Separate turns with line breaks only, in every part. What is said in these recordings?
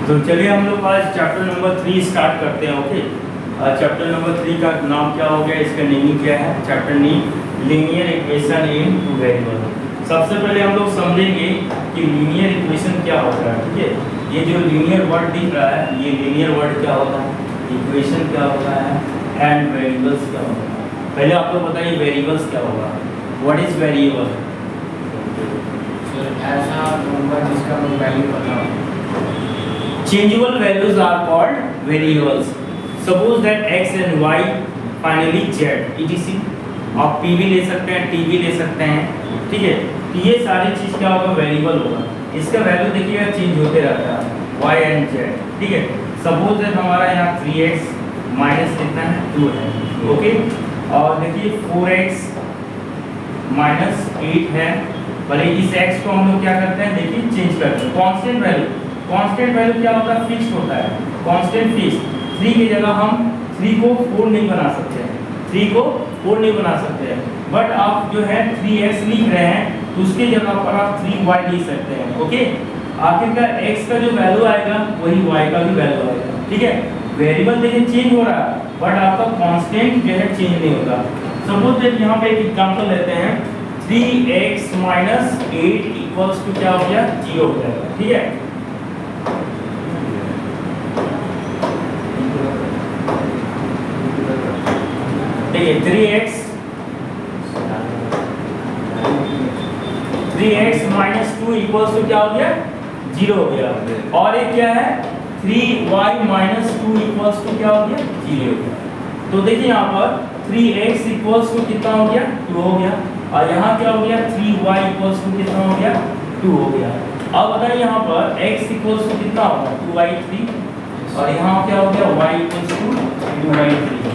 तो चलिए हम लोग आज चैप्टर नंबर 3 स्टार्ट करते हैं। ओके, चैप्टर नंबर 3 का नाम क्या हो गया, इसका नेमिंग क्या है? Chapter name linear equation in two variable. सबसे पहले हम लोग समझेंगे कि लीनियर इक्वेशन क्या होता है। ठीक है, ये जो लीनियर वर्ड दिख रहा है, ये लीनियर वर्ड क्या होता है, इक्वेशन क्या होता है, एंड वेरिएबल्स क्या होता है। पहले आप लोग बताइए वेरिएबल्स क्या होगा। What is variable?
ऐसा नंबर जिसका वैल्यू पता हो।
Changeable values are called variables. Suppose that x and y, finally z, etc. आप p भी ले सकते हैं, t भी ले सकते हैं। ठीक है, तो ये सारी चीज क्या होगा, वेरिएबल होगा। इसका वैल्यू देखिएगा चेंज होते रहता है, y एंड z। ठीक है, सपोज दैट हमारा यहाँ 3x माइनस कितना है, 2 है। ओके, और देखिए 4x माइनस 8 है। भले इस x को हम लोग क्या करते हैं, देखिए चेंज करते हैं। कांस्टेंट वैल्यू, कांस्टेंट वैल्यू क्या होता है, फिक्स्ड होता है। कांस्टेंट फिक्स 3 की जगह हम 3 को 4 नहीं बना सकते हैं, 3 को 4 नहीं बना सकते हैं। बट आप जो है 3x लिख रहे हैं तो उसके जगह पर आप 3y लिख सकते हैं। ओके, आखिरकार x का जो वैल्यू आएगा वही y का भी वैल्यू आएगा। ठीक है, वेरिएबल देखिए चेंज हो रहा है बट आपका कांस्टेंट जो है चेंज नहीं होगा। सपोज दैट यहाँ पे एक एग्जांपल लेते हैं, 3x माइनस 8 इक्वल्स टू क्या हो गया, 0 हो जाएगा। ठीक है, देखिए 3x माइनस 2 इक्वल्स टू क्या हो गया, 0 हो गया। और एक क्या है, 3y माइनस 2 इक्वल्स टू क्या हो गया, 0 हो गया। तो देखिए यहाँ पर 3x इक्वल्स टू कितना हो गया, 2 हो गया। और यहाँ क्या हो गया, 3y इक्वल्स टू कितना हो गया, 2 हो गया। अब बताइए यहाँ पर x इक्वल्स टू कितना होगा, 2y3। और यहाँ क्या हो गया, y इक्वल्स टू 2y3।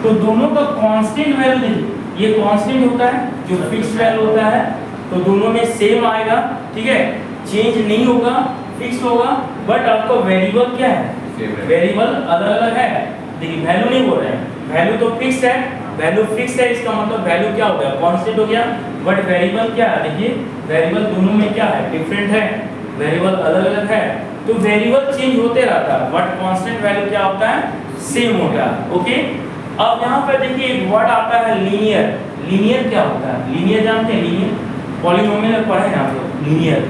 तो दोनों का कांस्टेंट वैल्यू, ये कांस्टेंट होता है जो फिक्स्ड वैल्यू होता है, तो दोनों में सेम आएगा। ठीक है, चेंज नहीं होगा, फिक्स्ड होगा। बट आपका वेरिएबल क्या है, वेरिएबल अलग अलग है। देखिए वैल्यू नहीं बोल रहे हैं, वैल्यू तो फिक्स्ड है, वैल्यू फिक्स्ड है, इसका मतलब वैल्यू क्या हो गया, कांस्टेंट हो गया। बट वेरिएबल क्या है, देखिए वेरिएबल दोनों में क्या है, डिफरेंट है, वेरिएबल अलग अलग है। तो वेरिएबल चेंज होते रहता है बट कांस्टेंट वैल्यू क्या होता है, सेम होता है। ओके, अब यहाँ पे देखिए एक वर्ड आता है लीनियर। लीनियर क्या होता है, लीनियर जानते हैं, लीनियर पॉलिनोमियल पढ़े हैं आप लोग। लीनियर,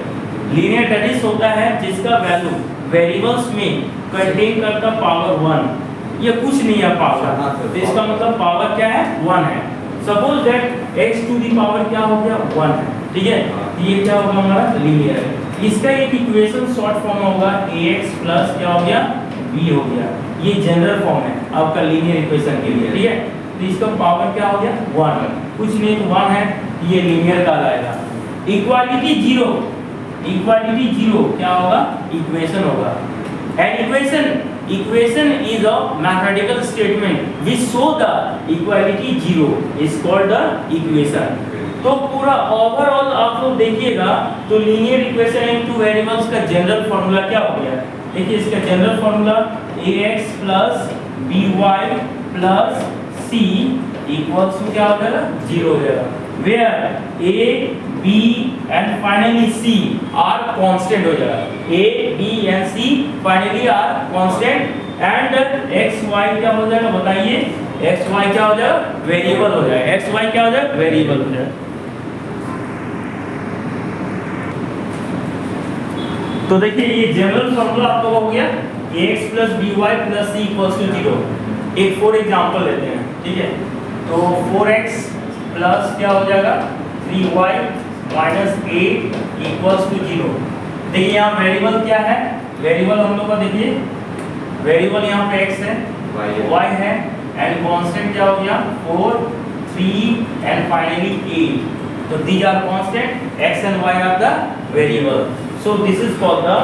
लीनियर दैट इज होता है जिसका वैल्यू वेरिएबल्स में कंटेन करता पावर 1। ये कुछ नहीं है पावर, तो इसका मतलब पावर क्या है, 1 है। Suppose that x to the power क्या हो गया, 1 है। ठीक है, ये क्या होगा हमारा लीनियर है। इसका एक इक्वेशन शॉर्ट फॉर्म होगा ax प्लस क्या हो गया, b हो गया। ये जनरल फॉर्म है आपका लीनियर इक्वेशन के लिए। ठीक है, तो इसका पावर क्या हो गया, 1 है। कुछ नहीं तो 1 है, ये लीनियर कहलाएगा। इक्वालिटी 0, इक्वालिटी 0 क्या होगा, इक्वेशन होगा। And equation is a mathematical statement which show the equality 0 is called the equation. तो पूरा ओवरऑल आप लोग देखिएगा तो linear equation in two variables का जनरल फार्मूला क्या हो गया। देखिए इसका general formula ax plus by plus c equals to क्या हो जाएगा, 0 हो जाएगा। Where a b and finally c are constant हो जाएगा। a b and c finally are constant and x y क्या हो जाएगा, बताइए x y क्या हो जाएगा, वेरिएबल हो जाएगा। x y क्या हो जाएगा, वेरिएबल हो जाएगा। तो देखिए ये जनरल फार्मूला आप लोगों को हो गया, ax plus by plus c equals to 0। एक फॉर एग्जांपल लेते हैं। ठीक है, तो 4x प्लस क्या हो जाएगा, 3y माइनस 8 इक्वल्स टू 0। देखिए यहाँ वेरिएबल क्या है, वेरिएबल हम लोग का देखिए वेरिएबल यहाँ पे x है, y है एंड कांस्टेंट क्या हो गया, 4 3 एंड फाइनली 8। तो these are constant, x and y are the variable. So this is called the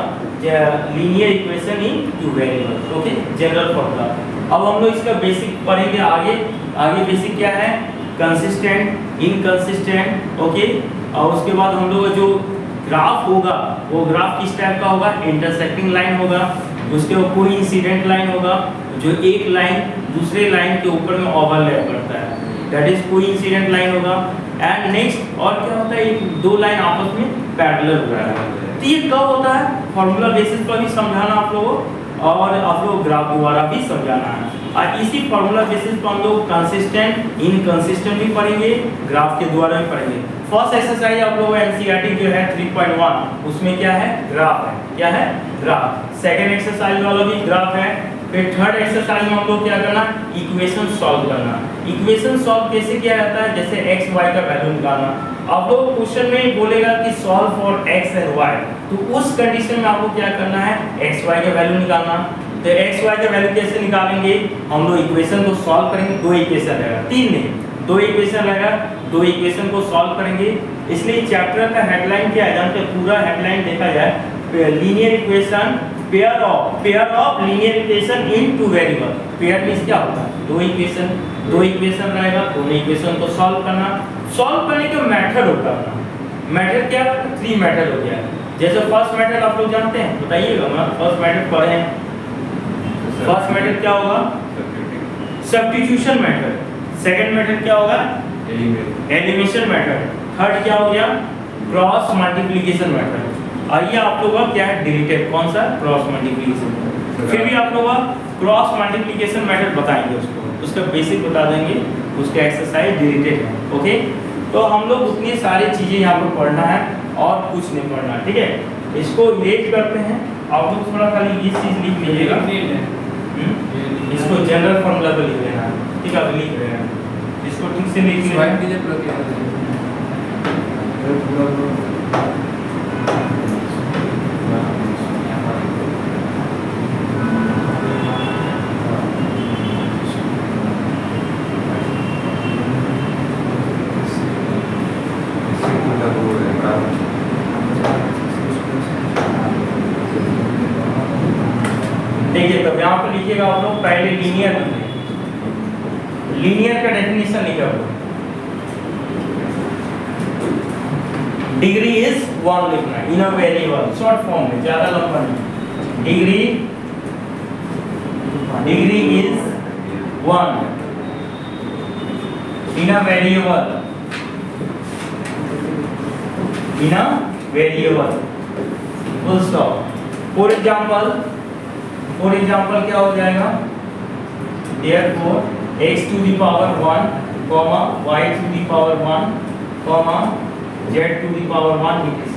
linear equation in two variables. Okay, general formula. अब हम लोग इसका बेसिक पढ़ेंगे आगे। आगे बेसिक क्या है, कंसिस्टेंट, इनकंसिस्टेंट। ओके, और उसके बाद हम लोग जो ग्राफ होगा वो ग्राफ किस टाइप का होगा, इंटरसेक्टिंग लाइन होगा, उसके ऊपर कोई इंसिडेंट लाइन होगा जो एक लाइन दूसरे लाइन के ऊपर में ओवरलैप करता है, दैट इज कोई इंसिडेंट लाइन होगा। एंड नेक्स्ट और क्या होता है, दो लाइन आपस में पैरेलल हो रहा है। तो ये कब होता है, फॉर्मूला बेसिस पर भी समझाना आप लोगों, और आप लोग ग्राफ द्वारा भी समझाना है। और इसी फॉर्मूला बेसिस पर हम लोग कंसिस्टेंट इनकंसिस्टेंट भी पढ़ेंगे, ग्राफ के द्वारा भी पढ़ेंगे। फर्स्ट एक्सरसाइज आप लोगों एनसीईआरटी जो है 3.1 उसमें क्या है, ग्राफ है। क्या है, ग्राफ। सेकंड एक्सरसाइज वाला भी ग्राफ है। फिर थर्ड एक्सरसाइज में हम लोग क्या करना, इक्वेशन सॉल्व करना। इक्वेशन सॉल्व कैसे किया जाता है, जैसे x y का वैल्यू निकालना। आप लोग क्वेश्चन में बोलेगा कि solve for x and y, तो उस कंडीशन में आपको क्या करना है, x y का वैल्यू निकालना। तो x y का वैल्यू कैसे निकालेंगे, हम लोग इक्वेशन को सॉल्व करेंगे। दो इक्वेशन रहेगा, तीन नहीं, दो इक्वेशन रहेगा, दो इक्वेशन को सॉल्व करेंगे। इसलिए चैप्टर का हेडलाइन क्या है, जानते हैं, पूरा हेडलाइन देखा जाए linear equation, pair of linear equation in two variable. Pair means क्या होता है, दो इक्वेशन रहेगा, दोनों इक्वेशन को सॉल्व करना। सॉल्व करने का मेथड होता है, मेथड क्या, 3 मेथड हो गया। जैसे फर्स्ट मेथड आप लोग जानते हैं, बताइएगा, मैं फर्स्ट मेथड पढ़े हैं। फर्स्ट मेथड क्या होगा, सब्स्टिट्यूशन मेथड। सेकंड मेथड क्या होगा, एलिमिनेशन मेथड। थर्ड क्या हो गया, क्रॉस मल्टीप्लिकेशन मेथड। आइए आप लोगों का क्या है, डिलीटेड, कौन सा, क्रॉस मल्टीप्लिकेशन। फिर भी आप लोगों का क्रॉस मल्टीप्लिकेशन मेथड बताएंगे, उसका बेसिक बता देंगे, उसका एक्सरसाइज डिलीटेड है। ओके, तो हम लोग उतनी सारी चीजें यहाँ पर पढ़ना है और कुछ नहीं पढ़ना, ठीक है। इसको रिलेट करते हैं, आप लोग थोड़ा खाली ये चीज लिख लीजिएगा, इसको जनरल फॉर्मूला पे लिख लेना, ठीक है, लिख रहे हैं, इसको ठीक से लिख लीजिए। देखिए, तब यहाँ पर लिखिएगा आप लोग, पहले लीनियर का डेफिनेशन लिखा हुआ, डिग्री इज 1 लिखना है, इन अ वेरिएबल, शॉर्ट फॉर्म में, ज्यादा लंबा नहीं। Degree is 1 in a variable, full stop. For example क्या हो जाएगा, therefore x to the power 1, y to the power 1, z to the power 1 etc।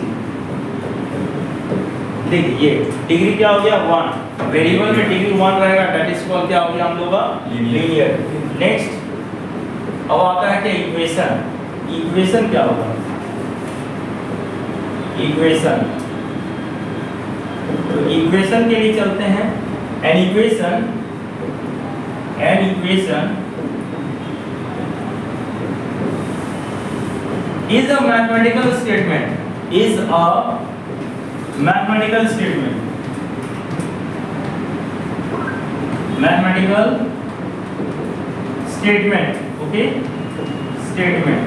देखिए ये डिग्री क्या हो गया, 1, वेरिएबल में डिग्री 1 रहेगा, दैट इज कॉल्ड क्या हो गया हम लोग का, लीनियर। नेक्स्ट अब आता है क्या, इक्वेशन क्या होगा, तो इक्वेशन के लिए चलते हैं। An equation is a mathematical statement, okay, statement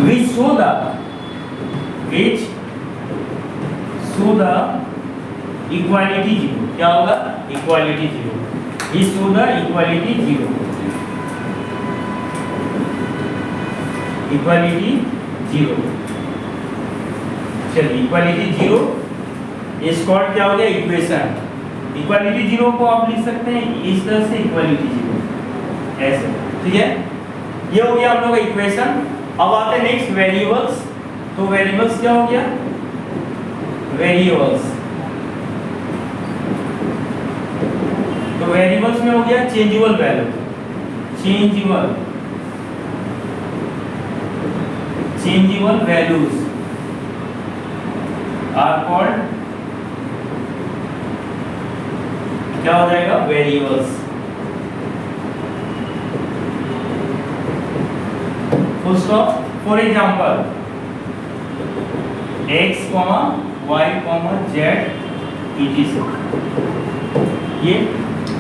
which show the equality 0। क्या होगा, equality 0, is to the equality 0, equality 0। चलिए, इक्वालिटी 0 इज कॉल्ड क्या हो गया, इक्वेशन। इक्वालिटी 0 को आप लिख सकते हैं इस तरह से, इक्वालिटी 0 ऐसे, ठीक है। ये हो गया हम लोग का इक्वेशन। अब आते हैं नेक्स्ट वेरिएबल्स। तो वेरिएबल्स क्या हो गया, वेरिएबल्स में हो गया changeable value, changeable values are called, क्या हो जाएगा, variables. Full stop. For example x, y, z etc। ये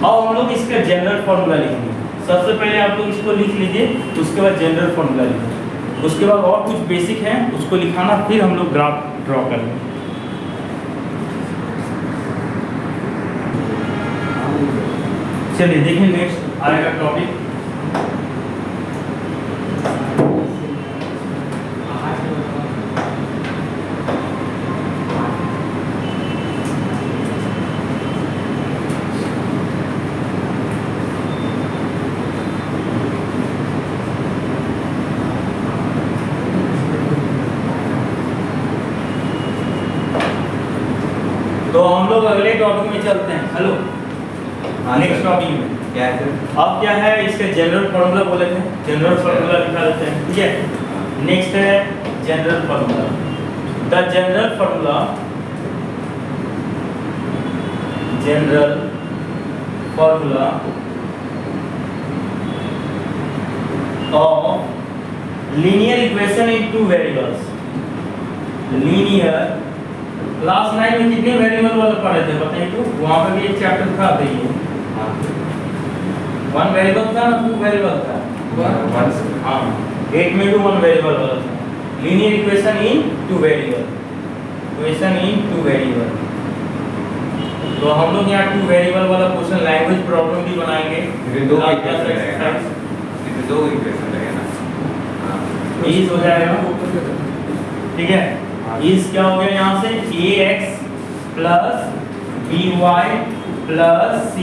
अब हम लोग इसका जनरल फॉर्मूला लिखेंगे। सबसे पहले आप लोग इसको लिख लीजिए, उसके बाद जनरल फॉर्मूला लिखेंगे, उसके बाद और कुछ बेसिक है उसको लिखाना, फिर हम लोग ग्राफ ड्रॉ करेंगे। चलिए देखिए, नेक्स्ट आएगा टॉपिक लोग अगले टॉपिक में चलते हैं। हेलो, नेक्स्ट टॉपिक में
क्या है सर?
अब क्या है, इसका जनरल फार्मूला बोले थे, जनरल फार्मूला लिखा देते हैं, ठीक है। नेक्स्ट है general formula. The general formula of linear equation in two variables। Linear class 9 में कितने वेरिएबल वाला पढ़े थे बताइए तो? वहां पे भी एक चैप्टर था, देखिए वन वेरिएबल था ना, टू वेरिएबल था? हाँ, 8 में भी वन वेरिएबल वाला था। Linear equation in two variable, तो हम लोग यहाँ टू वेरिएबल वाला क्वेश्चन लैंग्वेज प्रॉब्लम भी बनाएंगे।
इसमें दो इक्वेशन रहेगा ना? इसमें दो इक्वेशन रहेगा ना?
इज हो जाएगा, ठीक है। इज क्या हो गया यहाँ से, ax plus by plus c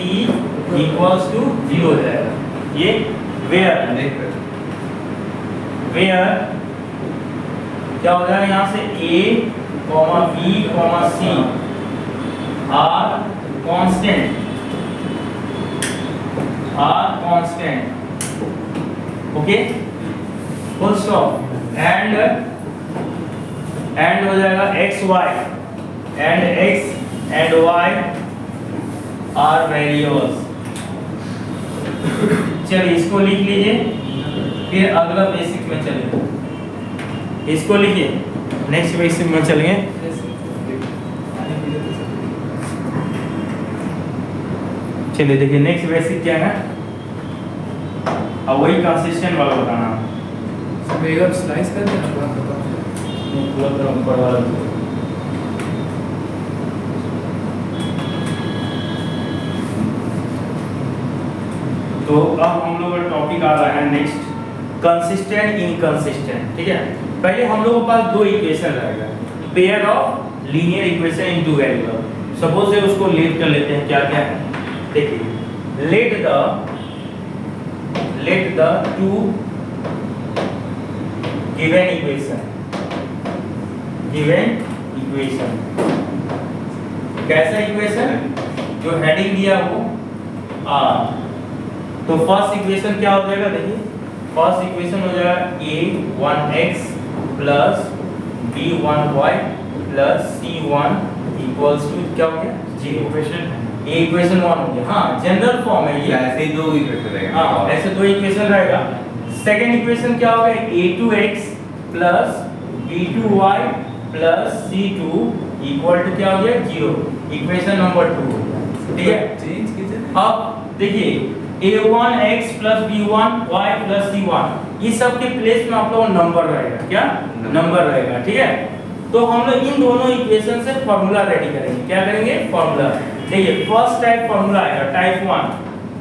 equals to 0 हो जाएगा। ये वेयर क्या हो जाएगा यहाँ से, a, b, c are constant, okay, full stop. And हो जाएगा x y आर वेरिएबल्स। चलिए इसको लिख लीजिए, फिर अगला बेसिक में चलेंगे। इसको लिखिए, नेक्स्ट बेसिक में चलेंगे। चलिए देखिए नेक्स्ट बेसिक क्या है, अब वही कंसिस्टेंट वाला बताना।
बेगम स्लाइस कर देना पूरा खत्म।
पूरा ऊपर वाला। तो अब हम लोग का टॉपिक आ रहा है नेक्स्ट, कंसिस्टेंट इनकंसिस्टेंट, ठीक है। पहले हम लोगों के पास दो इक्वेशन रहेगा, pair of linear equation in two variable. Suppose से उसको लेट कर लेते हैं, क्या क्या है देखिए। Let the two given equation कैसा इक्वेशन, जो हेडिंग दिया वो आर। तो फर्स्ट इक्वेशन क्या हो जाएगा, देखिए फर्स्ट इक्वेशन हो जाएगा a1x plus b1y plus c1 equals to क्या हो गया, 0। इक्वेशन 1 हो गया। हाँ, जनरल फॉर्म है ये,
ऐसे ही दो इक्वेशन रहेगा।
हाँ, ऐसे दो इक्वेशन रहेगा। सेकंड इक्वेशन क्या हो गया, a2x plus b2y plus c2 equal to क्या हो गया, 0। इक्वेशन नंबर 2, ठीक है।
चेंज कीजिए।
अब देखिए a1x plus b1y plus c1, ये सब के प्लेस में आप लोग नंबर रहेगा, क्या नंबर रहेगा, ठीक है। तो हम लोग इन दोनों इक्वेशन से फार्मूला रेडी करेंगे। क्या करेंगे, फार्मूला। देखिए फर्स्ट टाइप फार्मूला आएगा, टाइप 1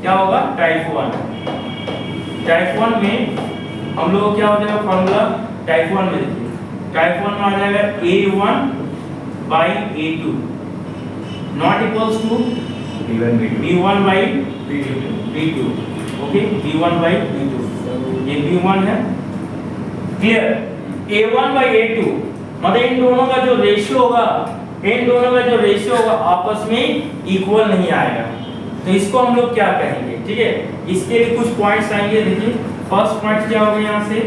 क्या होगा, टाइप 1 में हम लोग क्या हो जाएगा फार्मूला, टाइप 1 में देखिए, टाइप 1 में आ जाएगा a1 by a2 not equals to b1 by b2, okay, b1 by b2, ये b1 है, क्लियर। a1 by a2 मतलब इन दोनों का जो रेशियो होगा, आपस में इक्वल नहीं आएगा। तो इसको हम लोग क्या कहेंगे, ठीक है। इसके लिए कुछ पॉइंट्स आएंगे, देखिए फर्स्ट पॉइंट क्या होगा यहाँ से,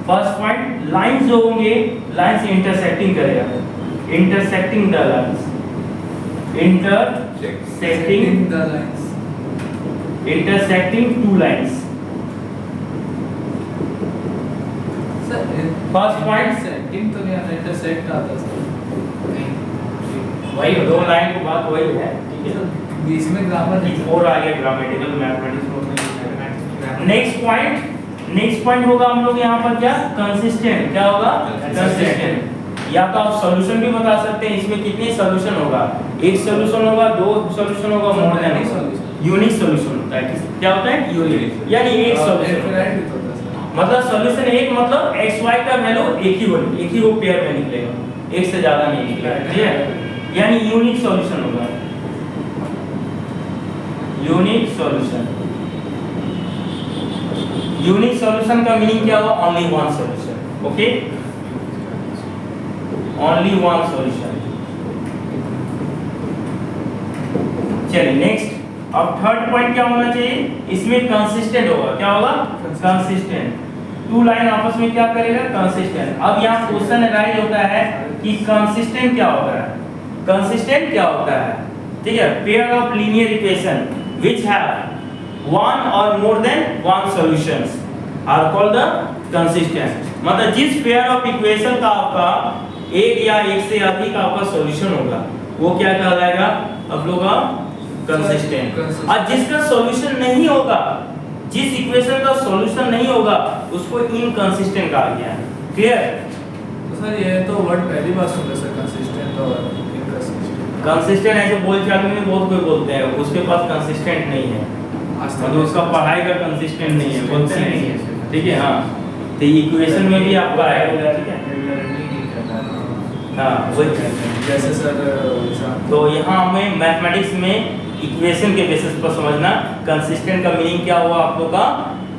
फर्स्ट पॉइंट लाइंस जो होंगे, लाइंस इंटरसेक्टिंग करेगा, intersecting the lines, intersecting two lines. First point
setting तो नहीं आता, इंटरसेक्ट आता है।
वही दो लाइन की बात वही है, ठीक है।
बीच में ग्रामर नहीं
और आगे ग्रामेटिकल मैथमेटिक्स में। नेक्स्ट पॉइंट होगा हम लोग यहाँ पर क्या, कंसिस्टेंट। क्या होगा, कंसिस्टेंट। या तो आप सॉल्यूशन भी बता सकते हैं, इसमें कितने सॉल्यूशन होगा, एक सॉल्यूशन होगा, दो सॉल्यूशन होगा, मोर देन एक सॉल्यूशन, यूनिक सॉल्यूशन होता है। क्या होता है, यूनिक, यानी एक सॉल्यूशन। मतलब सॉल्यूशन एक, मतलब xy का वैल्यू एक ही वो पेयर में निकलेगा, एक से ज्यादा नहीं निकलेगा, ठीक है। यानी यूनिक सॉल्यूशन होगा, यूनिक सॉल्यूशन का मीनिंग क्या होगा, only one solution, okay, only one solution. चलिए नेक्स्ट, अब थर्ड पॉइंट क्या होना चाहिए, इसमें कंसिस्टेंट होगा। क्या होगा? कंसिस्टेंट। टू लाइन आपस में क्या करेगा? कंसिस्टेंट। अब यहाँ क्वेश्चन राइज होता है कि कंसिस्टेंट क्या होता है? कंसिस्टेंट क्या होता है? ठीक है, pair of linear equation which have one or more than one solutions are called the consistent. मतलब जिस पेयर ऑफ इक्वेशन का आपका एक या एक से अधिक आपका सॉल्यूशन होगा वो क्या कहलाएगा आप लोगों का? कंसिस्टेंट। और जिसका सॉल्यूशन नहीं होगा, जिस इक्वेशन का सॉल्यूशन नहीं होगा उसको इनकंसिस्टेंट कहा गया है। क्लियर?
तो सर ये तो वर्ड पहली बार सुन रहे सर, कंसिस्टेंट और इनकंसिस्टेंट।
कंसिस्टेंट ऐसे बोलचाल में बहुत कोई बोलते हैं उसके पास कंसिस्टेंट नहीं है, मतलब उसका पढ़ाई का कंसिस्टेंट नहीं है, बोलते नहीं है। ठीक है, हाँ, तो इक्वेशन में भी आपका आएगा। ठीक है, हाँ वही।
जैसे सर
तो यहाँ हमें मैथमेटिक्स में इक्वेशन के बेसिस पर समझना, कंसिस्टेंट का मीनिंग क्या हुआ आप लोग का?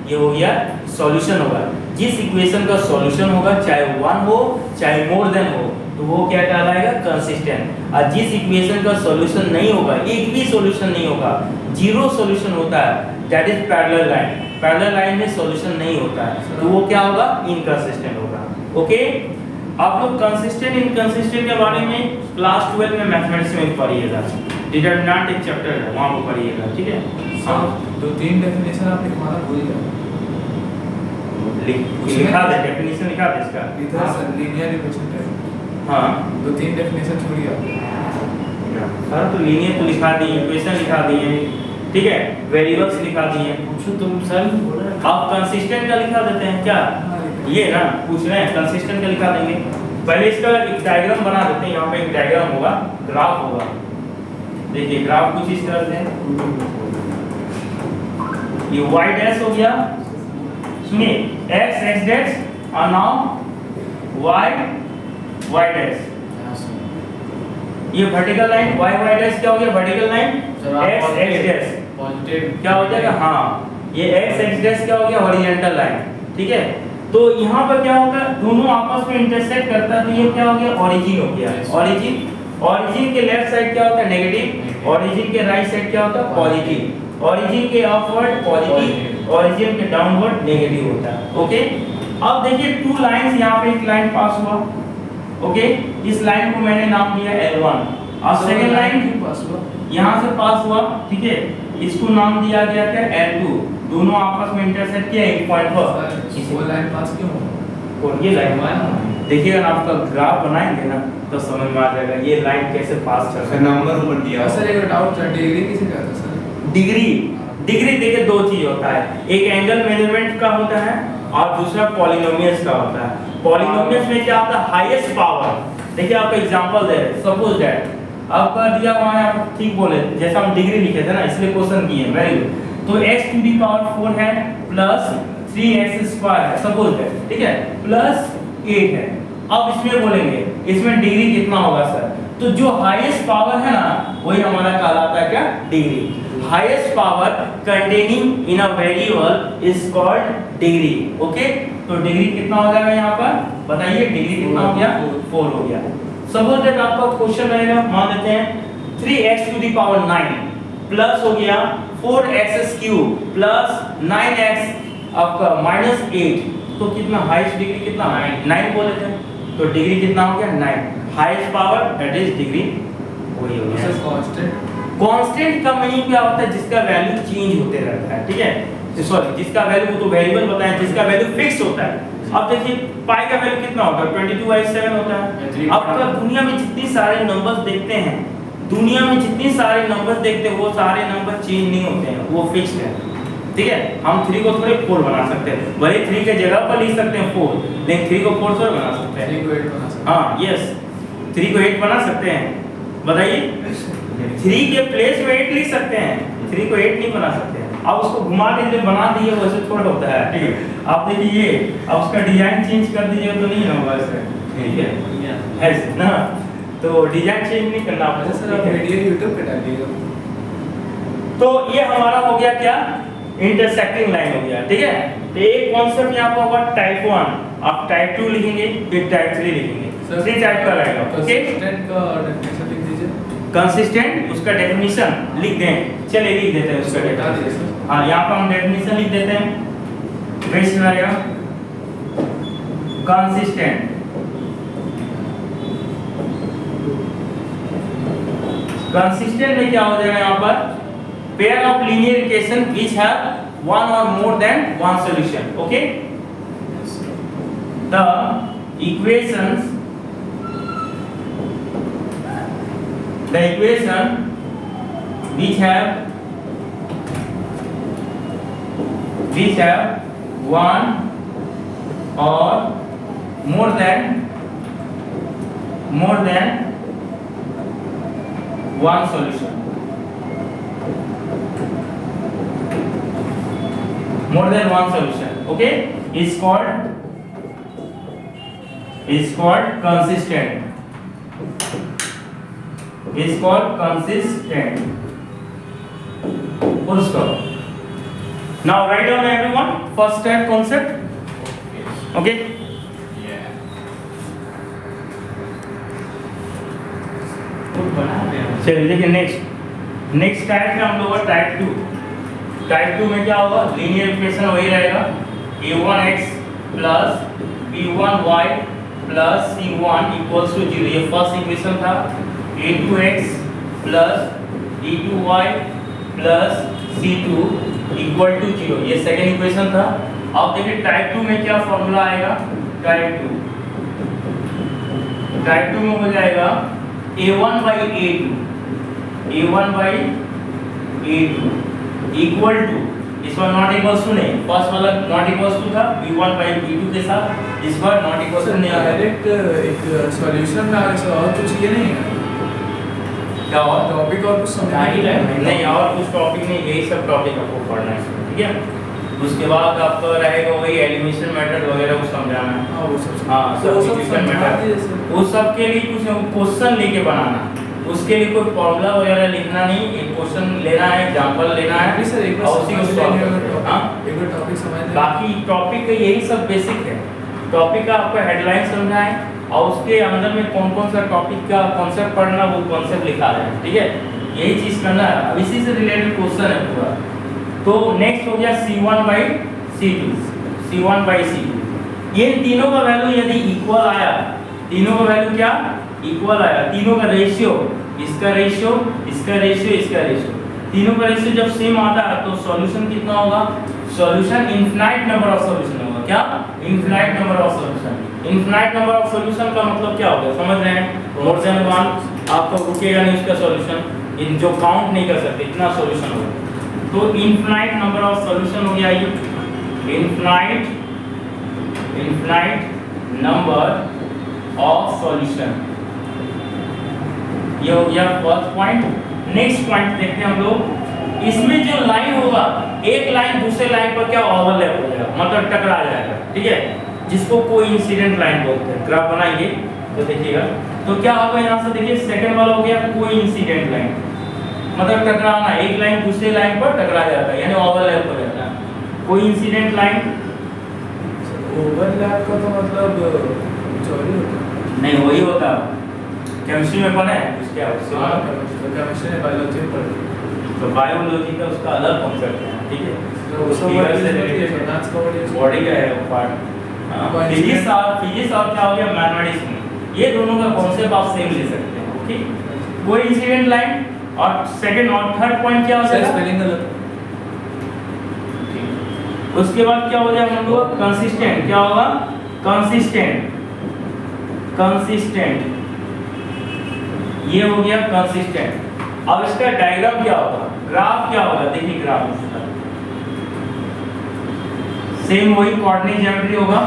ये हो गया सॉल्यूशन होगा। जिस इक्वेशन का सॉल्यूशन होगा चाहे वन हो चाहे मोर देन हो तो वो क्या कहलाएगा? कंसिस्टेंट। और जिस इक्वेशन का सॉल्यूशन नहीं होगा, एक भी सॉल्यूशन नहीं होगा, जीरो सॉल्यूशन होता है, that is parallel line. Parallel line में सॉल्यूशन नहीं होता है तो वो क्या होगा? इनकंसिस्टेंट होगा। ओके, आप लोग कंसिस्टेंट इनकंसिस्टेंट के बारे में क्लास 12 में मैथमेटिक्स में पढ़िएगा, डिटरमिनेंट एक चैप्टर है वहां पर पढ़िएगा। ठीक है,
हाँ, दो तीन डेफिनेशन आप लिखवाना भूल गए।
लिखा दे, डेफिनेशन लिखा दे इसका।
इधर सर लीनियर इक्वेशन है।
हाँ,
दो तीन डेफिनेशन छोड़िए आप।
सर तो लीनियर तो लिखा दिए, इक्वेशन लिखा दिए, ठीक है, वेरिएबल्स लिखा दिए।
पूछो तुम सर बोल रहे
आप कंसिस्टेंट का लिखा देते हैं क्या? ये ना पूछ रहे हैं, कंसिस्टेंट का लिखा देंगे। पहले इसका एक डायग्राम बना देते हैं। यहाँ पे एक डायग्राम होगा, ग्राफ होगा। देखिए ग्राफ कुछ इस तरह से है। ये y डैश हो गया, सुनिए x x डैश और नाउ y y डैश। ये vertical line y y dash क्या हो गया? Vertical line x x dash
positive
क्या हो जाएगा? हाँ, ये x x डैश क्या हो गया? Horizontal line. ठीक है, तो यहाँ पर क्या होगा? दोनों आपस में इंटरसेक्ट करता है तो ये क्या हो गया? ओरिजिन हो गया। ओरिजिन, ओरिजिन के लेफ्ट साइड क्या होता है? नेगेटिव। ओरिजिन के राइट साइड क्या होता है? पॉजिटिव। ओरिजिन के अपवर्ड पॉजिटिव, ओरिजिन के डाउनवर्ड नेगेटिव होता है। ओके, अब देखिए टू लाइंस, यहाँ पे एक लाइन पास हुआ। ओके, इस लाइन को मैंने नाम दिया L1 और सेकंड लाइन
पास हुआ,
यहाँ से पास हुआ। ठीक है, इसको नाम दिया गया क्या? L2। दोनों आपस में इंटरसेक्ट किया एक पॉइंट पर।
वो लाइन पास क्यों हुआ?
और ये लाइन देखिएगा ना, आपका ग्राफ बनाएंगे ना तो समझ में आ जाएगा ये लाइन कैसे पास कर रहा है।
नंबर ऊपर दिया।
सर एक डाउट था, डिग्री किसे कहते हैं सर?
डिग्री, डिग्री देखिए दो चीज होता है, एक एंगल मेजरमेंट का होता है और दूसरा पॉलिनोमियल्स का होता है। पॉलिनोमियल्स में क्या होता है? Highest power. देखिए आपको एग्जांपल दे रहे, सपोज दैट आपका दिया हुआ है, आप ठीक बोले, जैसा हम डिग्री लिखे थे ना इसलिए क्वेश्चन किए, वेरी गुड। तो x टू दी पावर 4 है प्लस 3x स्क्वायर है, सपोज दैट, ठीक है, प्लस 8 है। अब इसमें बोलेंगे इसमें डिग्री कितना होगा सर? तो जो हाईएस्ट पावर है ना वही हमारा कहलाता है क्या? Degree. Highest power containing in a variable is called degree. Okay, तो डिग्री कितना हो जाएगा यहाँ पर? बताइए डिग्री कितना हो गया? 4 हो गया। सपोज दैट आपका क्वेश्चन रहेगा, मान लेते हैं 3x to the power 9 plus हो गया 4x क्यूब प्लस 9x आपका माइनस 8, तो कितना हाईएस्ट डिग्री कितना? 9 बोले थे, तो डिग्री कितना हो गया? 9। Highest power that is degree, वही हो गया।
कांस्टेंट,
कांस्टेंट का मीनिंग क्या होता है? जिसका वैल्यू चेंज होते रहता है। ठीक है, सॉरी जिसका वैल्यू, वो तो वेरिएबल बताएं, जिसका वैल्यू फिक्स होता है। अब देखिए पाई का वैल्यू कितना होता है? 22/7 होता है। अब तो दुनिया में जितनी सारे नंबर्स देखते हैं, दुनिया में जितनी सारे नंबर्स देखते हैं वो सारे नंबर चेंज नहीं होते हैं, वो फिक्स है। ठीक है, हम 3 को थोड़े 4 बना सकते हैं, भले 3 के जगह पर लिख सकते हैं 4, लेकिन 3 को 4 थोड़े बना सकते हैं।
3 को 8 बना सकते हैं।
हाँ यस, 3 को 8 बना सकते हैं, बताइए। 3 के प्लेस में 8 लिख सकते हैं, 3 को 8 नहीं बना सकते हैं। अब उसको घुमा के जो बना दिए वैसे थोड़ा होता है। ठीक है, आप देखिए ये अब उसका डिजाइन चेंज कर दीजिए तो नहीं होगा ऐसे। ठीक है ना, तो डिजाइन चेंज नहीं करना आपको।
सर आप वीडियो YouTube पे डालिएगा।
तो ये हमारा हो गया क्या? इंटरसेक्टिंग लाइन हो गया। ठीक है, तो एक कॉन्सेप्ट यहाँ पर होगा टाइप 1, आप टाइप 2 लिखेंगे, फिर टाइप 3 लिखेंगे, 3 टाइप का रहेगा। ओके,
कंसिस्टेंट का डेफिनेशन लिख दीजिए।
कंसिस्टेंट उसका डेफिनेशन लिख दें, चलिए लिख देते हैं उसका डेफिनेशन। हाँ, यहाँ पर हम डेफिनेशन लिख देते हैं, बेस्ट रहेगा कंसिस्टेंट। कंसिस्टेंट में क्या हो जाएगा यहाँ पर, pair of linear equation which have one or more than one solution. Okay, the equation which have one or more than one solution, more than one solution, okay, is called consistent, is called consistent. Full stop. Now write down everyone first type concept. Okay, चलिए देखिए next type में हम लोग type 2। Type 2 में क्या होगा, linear equation वही रहेगा, a1x plus b1y plus c1 equals to 0। ये फर्स्ट इक्वेशन था। a2x plus b2y plus c2 equal to 0, ये सेकेंड इक्वेशन था। अब देखिए टाइप 2 में क्या फॉर्मूला आएगा, टाइप 2 में हो जाएगा a1 by a2 equal to, इस बार नॉट इक्वल्स टू नहीं, फर्स्ट वाला नॉट इक्वल्स टू था b1 by b2 के साथ, इस बार नॉट इक्वल्स टू नहीं आया।
डायरेक्ट एक सॉल्यूशन में आगे से और कुछ ये नहीं है
क्या और
टॉपिक और कुछ समझा ही
नहीं, और कुछ टॉपिक नहीं, यही सब टॉपिक आपको पढ़ना है, ठीक है। उसके बाद आपका रहेगा वही एलिमिनेशन मेथड वगैरह को समझाना है।
हाँ वो सब
सब्स्टिट्यूशन मेथड, उस सब के लिए कुछ क्वेश्चन लेके बनाना, उसके लिए कोई फॉर्मूला वगैरह लिखना नहीं, एक क्वेश्चन लेना है, एग्जांपल लेना है
सर, एक
और उसी को सॉल्व करना। हां,
एक बार टॉपिक समझ लें।
बाकी टॉपिक का यही सब बेसिक है। टॉपिक का आपको हेडलाइन समझना है और उसके अंदर में कौन कौन सा टॉपिक का कॉन्सेप्ट पढ़ना, वो कॉन्सेप्ट लिखा है, ठीक है। यही चीज करना है, अब इसी से रिलेटेड क्वेश्चन है पूरा। तो नेक्स्ट हो गया c1 by c2। ये तीनों का वैल्यू यदि इक्वल आया, तीनों का वैल्यू क्या इक्वल आया, तीनों का रेशियो, इसका रेशियो, इसका रेशियो, इसका रेशियो, तीनों का रेशियो जब सेम आता है तो सॉल्यूशन कितना होगा, solution infinite number of solution होगा। क्या, infinite number of solution. Infinite number of solution का मतलब क्या होगा, समझ रहे हैं, मोर देन वन, आपको रुकेगा नहीं उसका सॉल्यूशन, इन जो काउंट नहीं कर सकते इतना सॉल्यूशन होगा। तो इनफिनाइट नंबर ऑफ सॉल्यूशन हो गया ये, इनफिनाइट नंबर ऑफ सॉल्यूशन, ये हो गया फर्स्ट पॉइंट। नेक्स्ट पॉइंट देखते हैं हम लोग, इसमें जो लाइन होगा, एक लाइन दूसरे लाइन पर क्या ओवरलैप हो जाएगा, मतलब टकरा जाएगा, ठीक है, जिसको कोइंसिडेंट लाइन बोलते हैं। ग्राफ बनाएंगे तो देखिएगा, तो क्या होगा यहाँ से देखिए, सेकंड वाला हो गया कोइंसिडेंट लाइन, मतलब टकराना, एक लाइन दूसरे लाइन पर टकरा जाता है, यानी ओवरलैप हो जाता है। कोइंसिडेंट लाइन,
ओवरलैप का तो मतलब चोरी होता है
नहीं, वही होता है केमिस्ट्री में पढ़ा है, उसके
केमिस्ट्री में बायोलॉजी में पढ़ा,
तो बायोलॉजी का उसका अलग कॉन्सेप्ट है, ठीक है,
तो उसको
बॉडी का है वो पार्ट। फिजिक्स और क्या हो गया, मैथमेटिक्स, ये दोनों का कॉन्सेप्ट आप सेम ले सकते हैं, ठीक। कोइंसिडेंट लाइन और सेकंड और थर्ड पॉइंट क्या हो जाएगा,
स्पेलिंग गलत।
उसके बाद क्या हो जाएगा हम लोग, कंसिस्टेंट, क्या होगा, कंसिस्टेंट, ये हो गया कंसिस्टेंट। अब इसका डायग्राम क्या होगा, ग्राफ क्या होगा, देखिए ग्राफ इसका सेम वही कोऑर्डिनेट ज्योमेट्री होगा,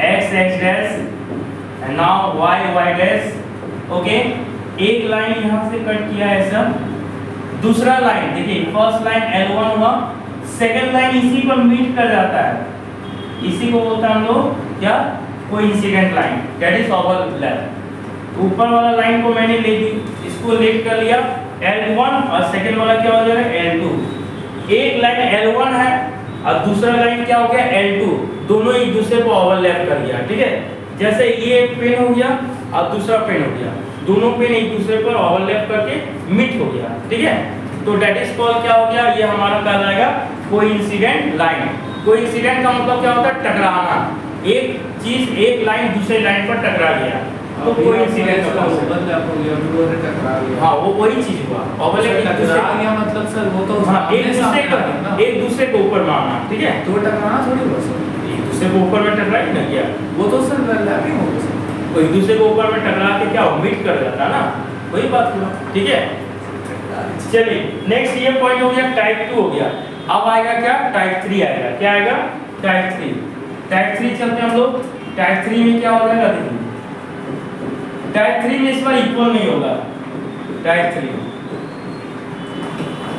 x x dash and now y y dash, okay. एक लाइन यहां से कट किया है ऐसा, दूसरा लाइन देखिए, फर्स्ट लाइन L1 हुआ, सेकंड लाइन इसी पर मीट कर जाता है, इसी को बोलते हैं हम लोग क्या, coincident line, that is overlap. ऊपर वाला लाइन को मैंने ले ली, इसको लेट कर लिया L1 और सेकंड वाला क्या हो जाएगा L2। एक लाइन L1 है और दूसरा लाइन क्या हो गया L2, दोनों एक दूसरे को ओवरलैप कर गया, ठीक है। जैसे ये पेन हो गया और दूसरा पेन हो गया, दोनों पेन एक दूसरे पर ओवरलैप करके मीट हो गया, ठीक है। तो डेट इज कॉल्ड क्या हो गया, ये हमारा कहलाएगा कोइंसिडेंट लाइन। कोइंसिडेंट का मतलब क्या होता है, टकराना, एक चीज एक लाइन दूसरे लाइन पर टकरा गया तो कोइंसिडेंट का
ओवरलैप हो गया, वो टकरा गया।
हाँ वो वही चीज हुआ, ओवरलैप
टकरा गया मतलब सर वो तो
हाँ एक दूसरे को ऊपर मारना, ठीक है।
तो टकराना थोड़ी हुआ सर,
एक दूसरे को ऊपर में टकरा ही ना गया,
वो तो सर लैपिंग हो गया सर।
वो एक दूसरे को ऊपर में टकरा के क्या मीट कर जाता ना, वही बात हुआ, ठीक है। चलिए नेक्स्ट ये पॉइंट हो गया, टाइप 2 हो गया। अब आएगा क्या, टाइप 3 आएगा। क्या आएगा, टाइप 3। टाइप 3 चलते हैं हम लोग। टाइप 3 में क्या हो जाएगा, देखिए टाइप 3 में इस बार इक्वल नहीं होगा। टाइप 3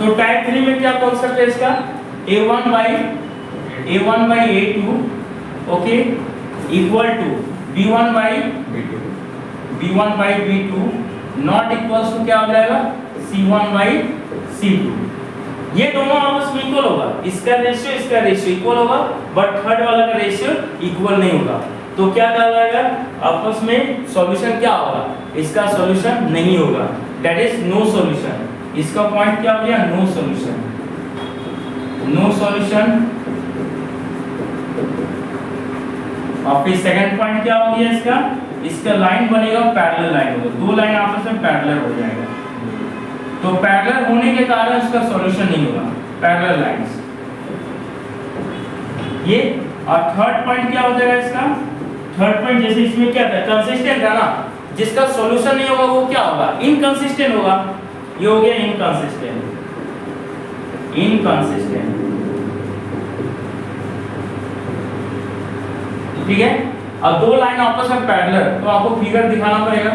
तो टाइप 3 में क्या कॉन्सेप्ट है इसका, a1 by a2 okay equal to b1 by b2 not equals to क्या हो जाएगा, c1 by c2। ये दोनों आपस में इक्वल होगा, इसका रेशियो इक्वल होगा, बट थर्ड वाला का रेशियो इक्वल नहीं होगा। तो क्या कहलाएगा, आपस में सॉल्यूशन क्या होगा, इसका सॉल्यूशन नहीं होगा, दैट इज नो सॉल्यूशन। इसका पॉइंट क्या हो गया, नो सॉल्यूशन। No solution. और फिर सेकंड पॉइंट क्या हो गया इसका, इसका लाइन बनेगा पैरेलल लाइन होगा, दो लाइन आपस में पैरेलल हो जाएगा। तो पैरेलल होने के कारण इसका सॉल्यूशन नहीं होगा, पैरेलल लाइंस ये। और थर्ड पॉइंट क्या हो जाएगा इसका, थर्ड पॉइंट जैसे इसमें क्या था, कंसिस्टेंट है ना, जिसका सॉल्यूशन नहीं होगा वो क्या होगा, इनकंसिस्टेंट होगा। ये हो गया इनकंसिस्टेंट। ठीक है। अब दो लाइन आपस में पैरेलल, तो आपको फिगर दिखाना पड़ेगा।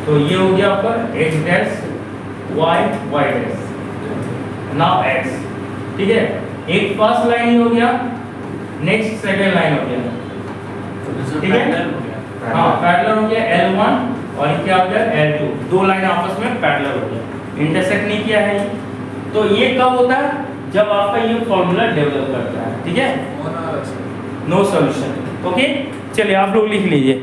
तो ये हो गया आपका x dash y dash, now x, ठीक है। एक फर्स्ट लाइन ही हो गया, नेक्स्ट सेकंड लाइन हो गया, ठीक है। हाँ पैरेलल हो गया L1 और क्या हो गया L2, दो लाइन आपस में पैरेलल हो गया, इंटरसेक्ट नहीं किया है। तो ये कब होता है, जब आपका ये फॉर्मूला डेवलप करता है, ठीक है। No solution, okay. चलिए आप लोग लिख लीजिए।